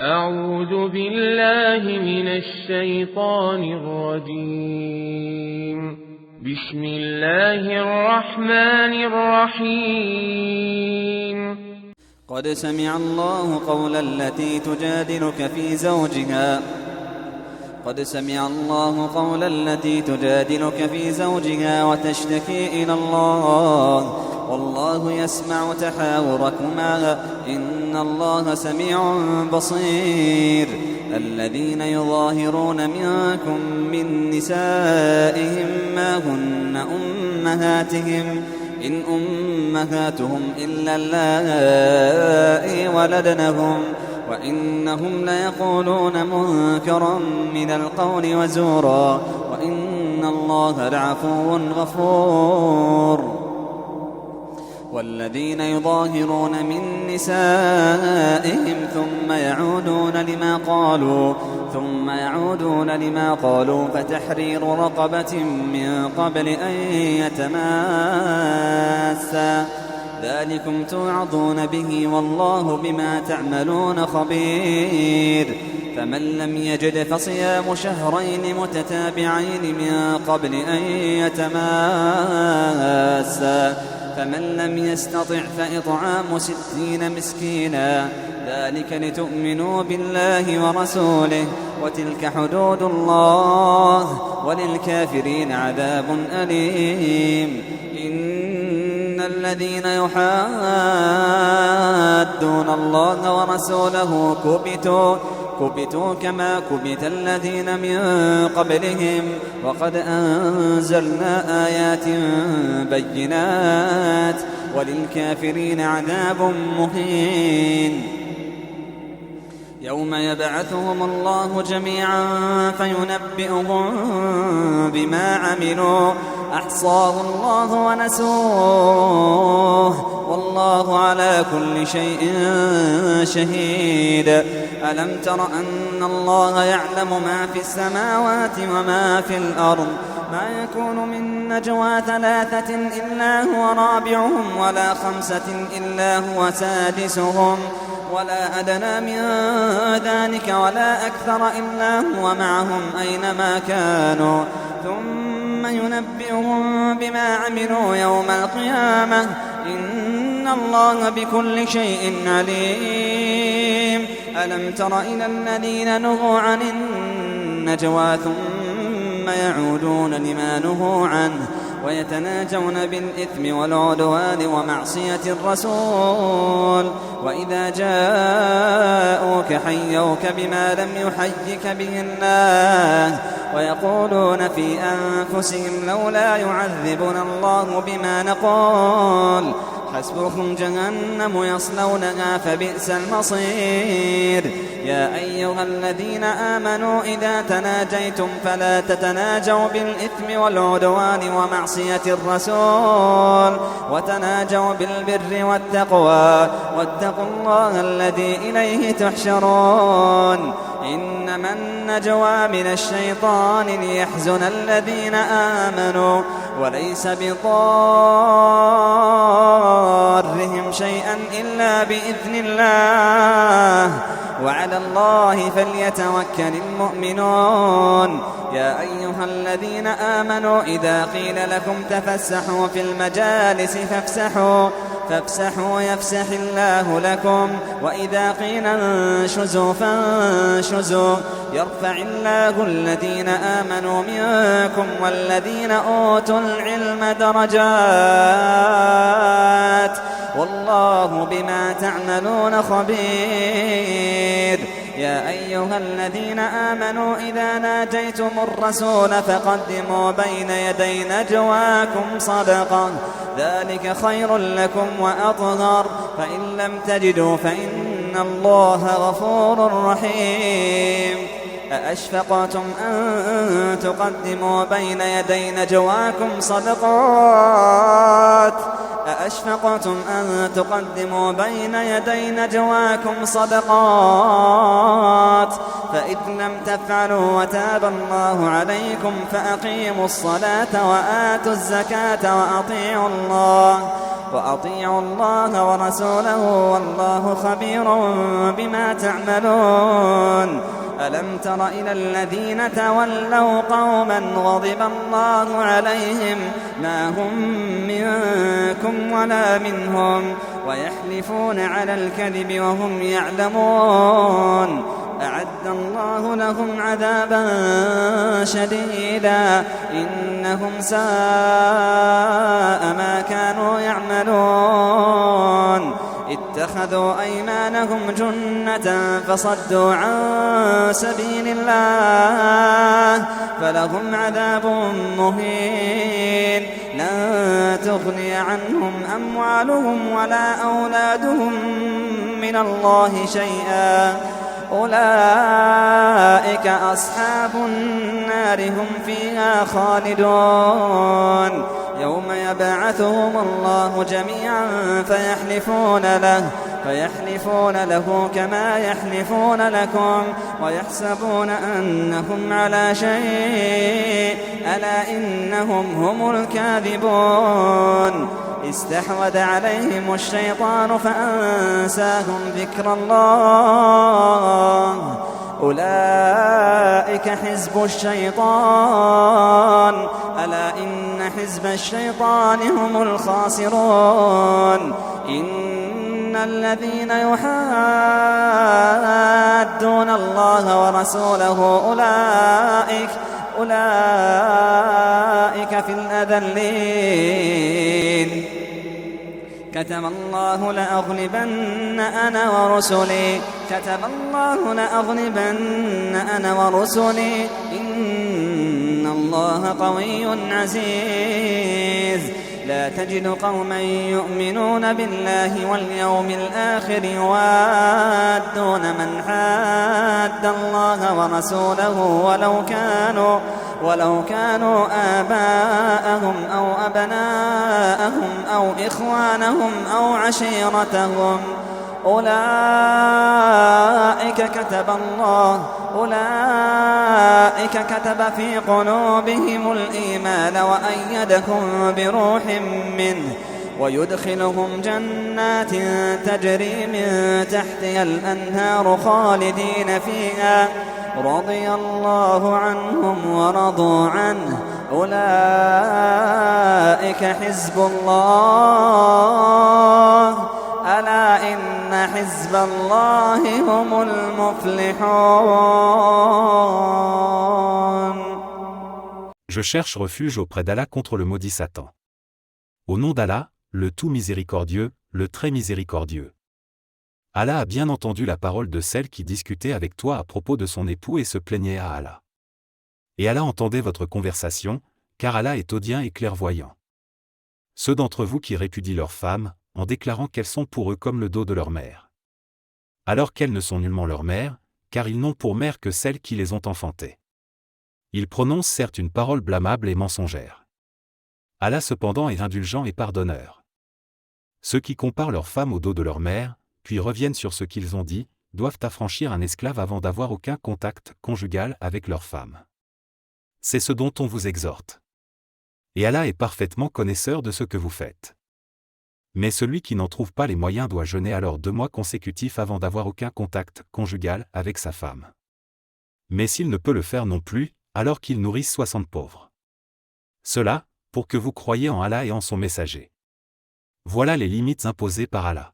أعوذ بالله من الشيطان الرجيم. بسم الله الرحمن الرحيم. قد سمع الله قول التي تجادلك في زوجها وتشتكي إلى الله والله يسمع تحاوركما إن الله سميع بصير. الذين يظاهرون منكم من نسائهم ما هن أمهاتهم إن أمهاتهم إلا اللائي ولدنهم وإنهم ليقولون منكرا من القول وزورا وإن الله لعفو غفور. والذين يظاهرون من نسائهم ثم يعودون لما قالوا فتحرير رقبة من قبل أن يتماسا ذلكم توعظون به والله بما تعملون خبير. فمن لم يجد فصيام شهرين متتابعين من قبل أن يتماسا فمن لم يستطع فإطعام 60 مسكينا ذلك لتؤمنوا بالله ورسوله وتلك حدود الله وللكافرين عذاب أليم. إن الذين يحادون الله ورسوله كبتوا كما كبت الذين من قبلهم وقد أنزلنا آيات بينات وللكافرين عذاب مهين. يوم يبعثهم الله جميعا فينبئهم بما عملوا أحصاه الله ونسوه والله على كل شيء شهيد. ألم تر أن الله يعلم ما في السماوات وما في الأرض ما يكون من نجوى 3 إلا هو رابعهم ولا 5 إلا هو سادسهم ولا أدنى من ذلك ولا أكثر إلا هو معهم أينما كانوا ثم ينبئهم بما عملوا يوم القيامة إن الله بكل شيء عليم. ألم تر إلى الذين نهوا عن النجوى ثم يعودون لما نهوا عنه ويتناجون بالإثم والعدوان ومعصية الرسول وإذا جاءوك حيوك بما لم يحيك به الله ويقولون في أنفسهم لولا يعذبنا الله بما نقول حسبهم جهنم يصلونها فبئس المصير. يا أيها الذين آمنوا إذا تناجيتم فلا تتناجوا بالإثم والعدوان ومعصية الرسول وتناجوا بالبر والتقوى واتقوا الله الذي إليه تحشرون. إنما النجوى من الشيطان ليحزن الذين آمنوا وليس بضارهم شيئا إلا بإذن الله وعلى الله فليتوكل المؤمنون. يا أيها الذين آمنوا إذا قيل لكم تفسحوا في المجالس فافسحوا يفسح الله لكم وإذا قيل انشزوا فانشزوا يرفع الله الذين آمنوا منكم والذين أوتوا العلم درجات والله بما تعملون خبير. يا أيها الذين آمنوا إذا ناجيتم الرسول فقدموا بين يدي نجواكم صدقة ذلك خير لكم وأطهر فإن لم تجدوا فإن الله غفور رحيم. أأشفقتم أن تقدموا بين يدي نجواكم صدقات أأشفقتم أن تقدموا بين يدي نجواكم صدقات فإذ لم تفعلوا وتاب الله عليكم فأقيموا الصلاة وآتوا الزكاة وأطيعوا الله ورسوله والله خبير بما تعملون ألم تر إلى الذين تولوا قوما غضب الله عليهم ما هم منكم ولا منهم ويحلفون على الكذب وهم يعلمون أعد الله لهم عذابا شديدا إنهم ساء ما كانوا يعملون اتخذوا أيمانهم جنة فصدوا عن سبيل الله فلهم عذاب مهين لن تغني عنهم أموالهم ولا أولادهم من الله شيئا أولئك أصحاب النار هم فيها خالدون يوم يبعثهم الله جميعا فيحلفون له كما يحلفون لكم ويحسبون أنهم على شيء ألا إنهم هم الكاذبون استحوذ عليهم الشيطان فأنساهم ذكر الله أولئك حزب الشيطان ألا إن حزب الشيطان هم الخاسرون إن الذين يحادون الله ورسوله أولئك في الأذلين كتب الله لأغلبن أنا ورسلي إن الله قوي عزيز لا تجد قوما يؤمنون بالله واليوم الآخر يوادون من حاد الله ورسوله ولو كانوا آباءهم أو أبناءهم أو إخوانهم أو عشيرتهم أولئك كتب في قلوبهم الإيمان وأيدهم بروح منه ويدخلهم جنات تجري من تحتها الأنهار خالدين فيها رضي الله عنهم ورضوا عنه أولئك حزب الله ألا إن حزب الله هم المفلحون. Je cherche refuge auprès d'Allah contre le maudit Satan. Au nom d'Allah, le tout miséricordieux, le très miséricordieux. Allah a bien entendu la parole de celle qui discutait avec toi à propos de son époux et se plaignait à Allah. Et Allah entendait votre conversation, car Allah est audient et clairvoyant. Ceux d'entre vous qui répudient leurs femmes, en déclarant qu'elles sont pour eux comme le dos de leur mère. Alors qu'elles ne sont nullement leur mère, car ils n'ont pour mère que celles qui les ont enfantées. Ils prononcent certes une parole blâmable et mensongère. Allah cependant est indulgent et pardonneur. Ceux qui comparent leurs femmes au dos de leur mère, puis reviennent sur ce qu'ils ont dit, doivent affranchir un esclave avant d'avoir aucun contact conjugal avec leur femme. C'est ce dont on vous exhorte. Et Allah est parfaitement connaisseur de ce que vous faites. Mais celui qui n'en trouve pas les moyens doit jeûner alors 2 mois consécutifs avant d'avoir aucun contact conjugal avec sa femme. Mais s'il ne peut le faire non plus, alors qu'il nourrisse 60 pauvres. Cela, pour que vous croyiez en Allah et en son messager. Voilà les limites imposées par Allah.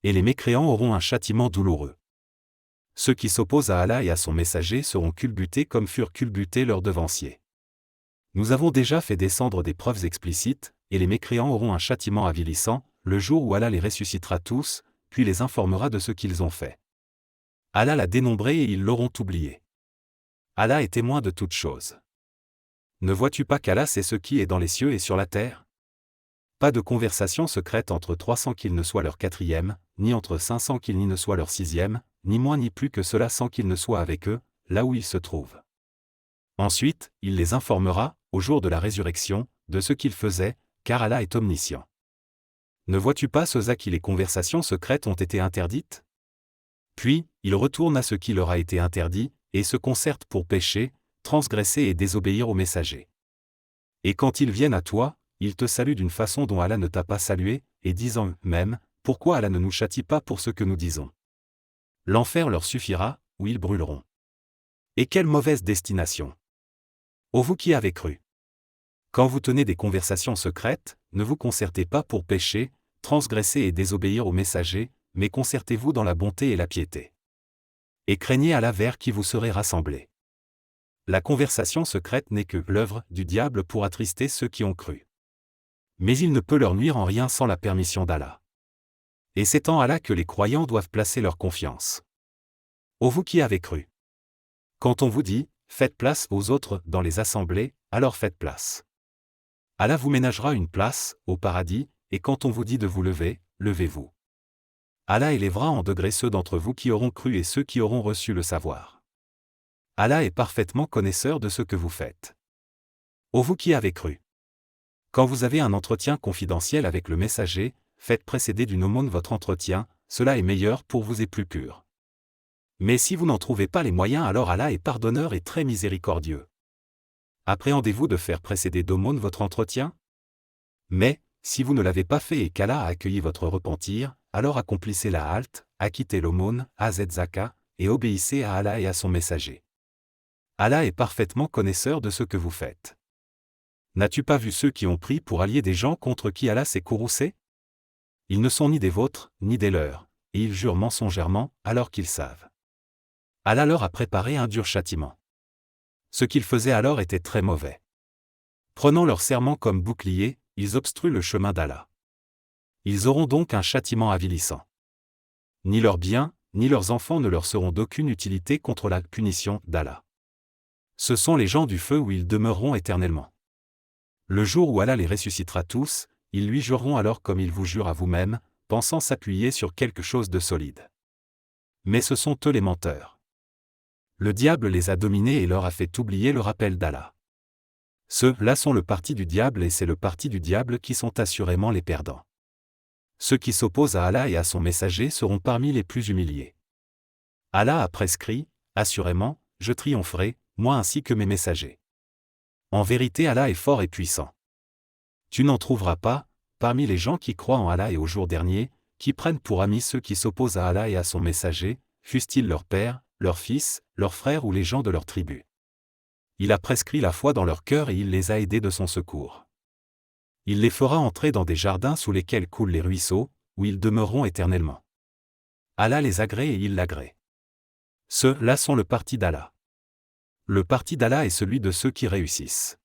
Et les mécréants auront un châtiment douloureux. Ceux qui s'opposent à Allah et à son messager seront culbutés comme furent culbutés leurs devanciers. Nous avons déjà fait descendre des preuves explicites, et les mécréants auront un châtiment avilissant, le jour où Allah les ressuscitera tous, puis les informera de ce qu'ils ont fait. Allah l'a dénombré et ils l'auront oublié. Allah est témoin de toutes choses. Ne vois-tu pas qu'Allah sait ce qui est dans les cieux et sur la terre ? Pas de conversation secrète entre 300 qu'il ne soit leur 4e, ni entre 500 qu'il ne soit leur 6e, ni moins ni plus que cela sans qu'il ne soit avec eux, là où ils se trouvent. Ensuite, il les informera, au jour de la résurrection, de ce qu'ils faisaient, car Allah est omniscient. Ne vois-tu pas ceux à qui les conversations secrètes ont été interdites? Puis, ils retournent à ce qui leur a été interdit, et se concertent pour pécher, transgresser et désobéir au messager. Et quand ils viennent à toi, ils te saluent d'une façon dont Allah ne t'a pas salué, et disant eux-mêmes, pourquoi Allah ne nous châtie pas pour ce que nous disons? L'enfer leur suffira, ou ils brûleront. Et quelle mauvaise destination! Ô vous qui avez cru! Quand vous tenez des conversations secrètes, ne vous concertez pas pour pécher, transgresser et désobéir au messager, mais concertez-vous dans la bonté et la piété. Et craignez Allah vers qui vous serez rassemblés. La conversation secrète n'est que l'œuvre du diable pour attrister ceux qui ont cru. Mais il ne peut leur nuire en rien sans la permission d'Allah. Et c'est en Allah que les croyants doivent placer leur confiance. Ô vous qui avez cru! Quand on vous dit, faites place aux autres dans les assemblées, alors faites place. Allah vous ménagera une place, au paradis, et quand on vous dit de vous lever, levez-vous. Allah élèvera en degrés ceux d'entre vous qui auront cru et ceux qui auront reçu le savoir. Allah est parfaitement connaisseur de ce que vous faites. Ô vous qui avez cru! Quand vous avez un entretien confidentiel avec le messager, faites précéder d'une aumône votre entretien, cela est meilleur pour vous et plus pur. Mais si vous n'en trouvez pas les moyens, alors Allah est pardonneur et très miséricordieux. Appréhendez-vous de faire précéder d'aumône votre entretien? Mais, si vous ne l'avez pas fait et qu'Allah a accueilli votre repentir, alors accomplissez la halte, acquittez l'aumône, azet zaka, et obéissez à Allah et à son messager. Allah est parfaitement connaisseur de ce que vous faites. N'as-tu pas vu ceux qui ont pris pour alliés des gens contre qui Allah s'est courroucé? Ils ne sont ni des vôtres, ni des leurs, et ils jurent mensongèrement, alors qu'ils savent. Allah leur a préparé un dur châtiment. Ce qu'ils faisaient alors était très mauvais. Prenant leur serment comme bouclier, ils obstruent le chemin d'Allah. Ils auront donc un châtiment avilissant. Ni leurs biens, ni leurs enfants ne leur seront d'aucune utilité contre la punition d'Allah. Ce sont les gens du feu où ils demeureront éternellement. Le jour où Allah les ressuscitera tous, ils lui jureront alors comme ils vous jurent à vous-même, pensant s'appuyer sur quelque chose de solide. Mais ce sont eux les menteurs. Le diable les a dominés et leur a fait oublier le rappel d'Allah. Ceux-là sont le parti du diable et c'est le parti du diable qui sont assurément les perdants. Ceux qui s'opposent à Allah et à son messager seront parmi les plus humiliés. Allah a prescrit, assurément, je triompherai, moi ainsi que mes messagers. En vérité Allah est fort et puissant. Tu n'en trouveras pas, parmi les gens qui croient en Allah et au jour dernier, qui prennent pour amis ceux qui s'opposent à Allah et à son messager, fussent-ils leur père, leurs fils, leurs frères ou les gens de leur tribu. Il a prescrit la foi dans leur cœur et il les a aidés de son secours. Il les fera entrer dans des jardins sous lesquels coulent les ruisseaux, où ils demeureront éternellement. Allah les agrée et il l'agrée. Ceux-là sont le parti d'Allah. Le parti d'Allah est celui de ceux qui réussissent.